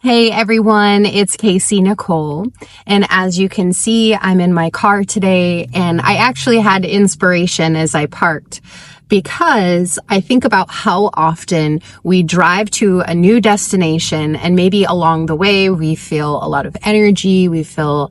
Hey everyone, it's Kaycienikole, and as you can see, I'm in my car today, and I actually had inspiration as I parked because I think about how often we drive to a new destination and maybe along the way we feel a lot of energy, we feel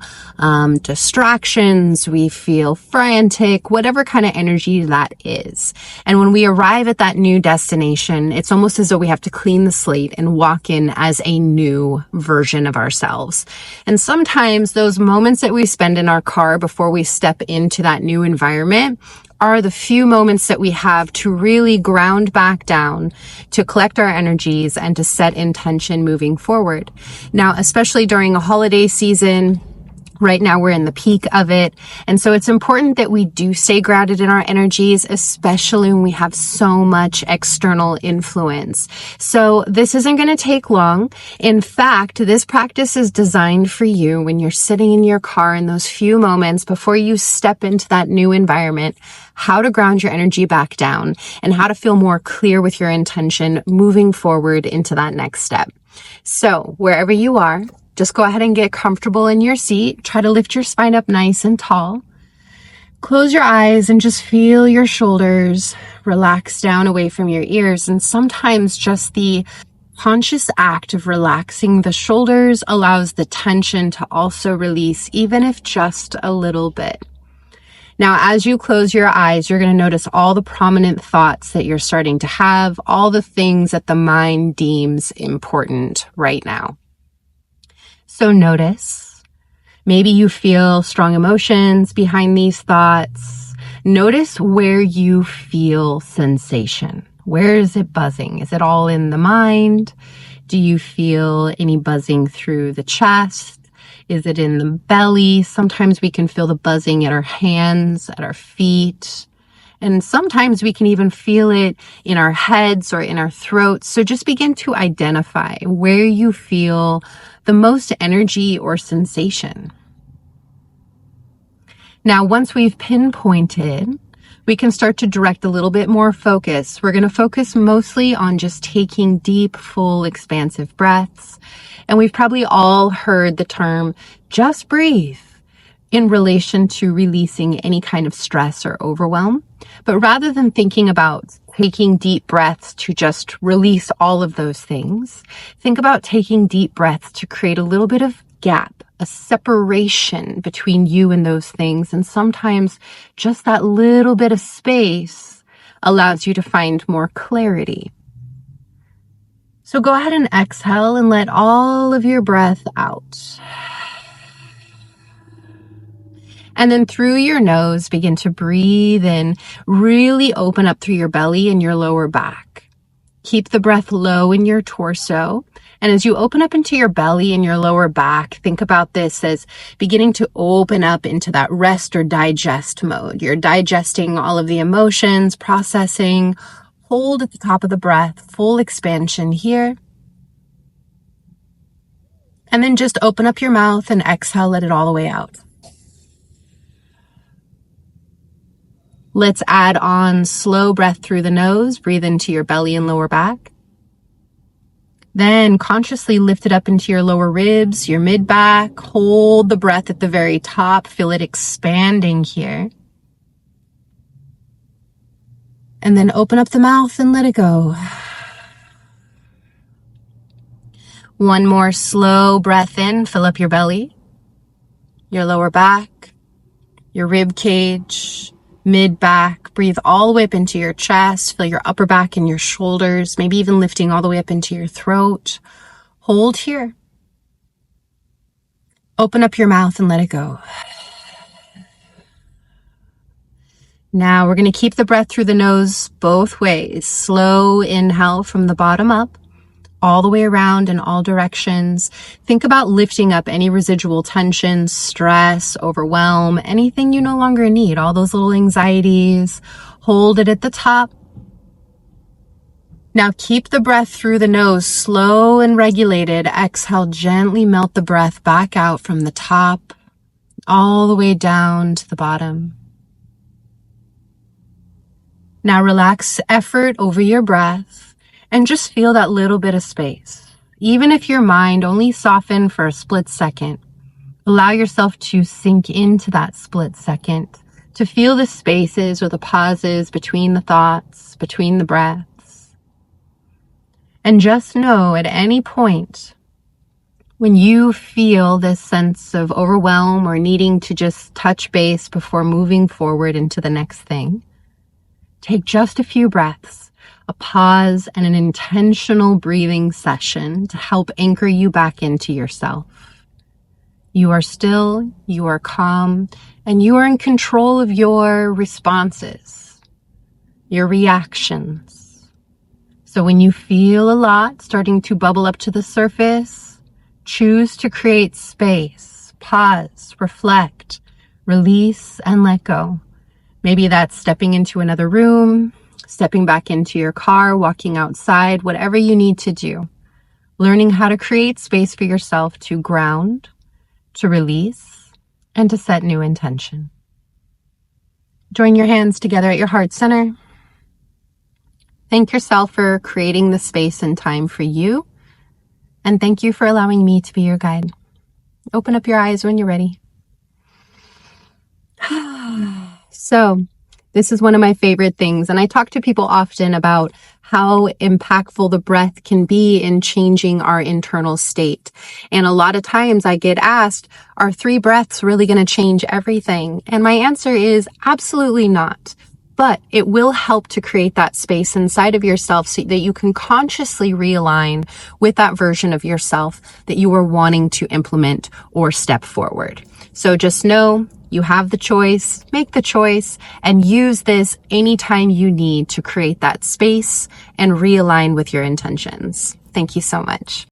distractions, we feel frantic, whatever kind of energy that is. And when we arrive at that new destination, it's almost as though we have to clean the slate and walk in as a new version of ourselves. And sometimes those moments that we spend in our car before we step into that new environment are the few moments that we have to really ground back down, to collect our energies, and to set intention moving forward. Now, especially during a holiday season, right now we're in the peak of it. And so it's important that we do stay grounded in our energies, especially when we have so much external influence. So this isn't going to take long. In fact, this practice is designed for you when you're sitting in your car in those few moments before you step into that new environment, how to ground your energy back down and how to feel more clear with your intention moving forward into that next step. So wherever you are, just go ahead and get comfortable in your seat. Try to lift your spine up nice and tall. Close your eyes and just feel your shoulders relax down away from your ears. And sometimes just the conscious act of relaxing the shoulders allows the tension to also release, even if just a little bit. Now, as you close your eyes, you're going to notice all the prominent thoughts that you're starting to have, all the things that the mind deems important right now. So notice, maybe you feel strong emotions behind these thoughts. Notice where you feel sensation. Where is it buzzing? Is it all in the mind? Do you feel any buzzing through the chest? Is it in the belly? Sometimes we can feel the buzzing at our hands, at our feet. And sometimes we can even feel it in our heads or in our throats. So just begin to identify where you feel the most energy or sensation. Now, once we've pinpointed, we can start to direct a little bit more focus. We're going to focus mostly on just taking deep, full, expansive breaths. And we've probably all heard the term, just breathe, in relation to releasing any kind of stress or overwhelm. But rather than thinking about taking deep breaths to just release all of those things, think about taking deep breaths to create a little bit of gap, a separation between you and those things. And sometimes just that little bit of space allows you to find more clarity. So go ahead and exhale and let all of your breath out. And then through your nose, begin to breathe in, really open up through your belly and your lower back. Keep the breath low in your torso. And as you open up into your belly and your lower back, think about this as beginning to open up into that rest or digest mode. You're digesting all of the emotions, processing. Hold at the top of the breath, full expansion here. And then just open up your mouth and exhale, let it all the way out. Let's add on slow breath through the nose. Breathe into your belly and lower back. Then consciously lift it up into your lower ribs, your mid-back. Hold the breath at the very top. Feel it expanding here. And then open up the mouth and let it go. One more slow breath in. Fill up your belly, your lower back, your rib cage, mid-back. Breathe all the way up into your chest. Feel your upper back and your shoulders, maybe even lifting all the way up into your throat. Hold here. Open up your mouth and let it go. Now we're going to keep the breath through the nose both ways. Slow inhale from the bottom up, all the way around in all directions. Think about lifting up any residual tension, stress, overwhelm, anything you no longer need, all those little anxieties. Hold it at the top. Now keep the breath through the nose, slow and regulated. Exhale, gently melt the breath back out from the top, all the way down to the bottom. Now relax effort over your breath and just feel that little bit of space. even if your mind only softened for a split second, allow yourself to sink into that split second, to feel the spaces or the pauses between the thoughts, between the breaths. And just know at any point when you feel this sense of overwhelm or needing to just touch base before moving forward into the next thing, take just a few breaths, a pause, and an intentional breathing session to help anchor you back into yourself. You are still, you are calm, and you are in control of your responses, your reactions. So when you feel a lot starting to bubble up to the surface, choose to create space, pause, reflect, release, and let go. Maybe that's stepping into another room, stepping back into your car, walking outside, whatever you need to do. Learning how to create space for yourself to ground, to release, and to set new intention. Join your hands together at your heart center. Thank yourself for creating the space and time for you. And thank you for allowing me to be your guide. Open up your eyes when you're ready. So, this is one of my favorite things, and I talk to people often about how impactful the breath can be in changing our internal state. And a lot of times I get asked, are 3 breaths really going to change everything? And my answer is absolutely not. But it will help to create that space inside of yourself so that you can consciously realign with that version of yourself that you are wanting to implement or step forward. So just know you have the choice, make the choice, and use this anytime you need to create that space and realign with your intentions. Thank you so much.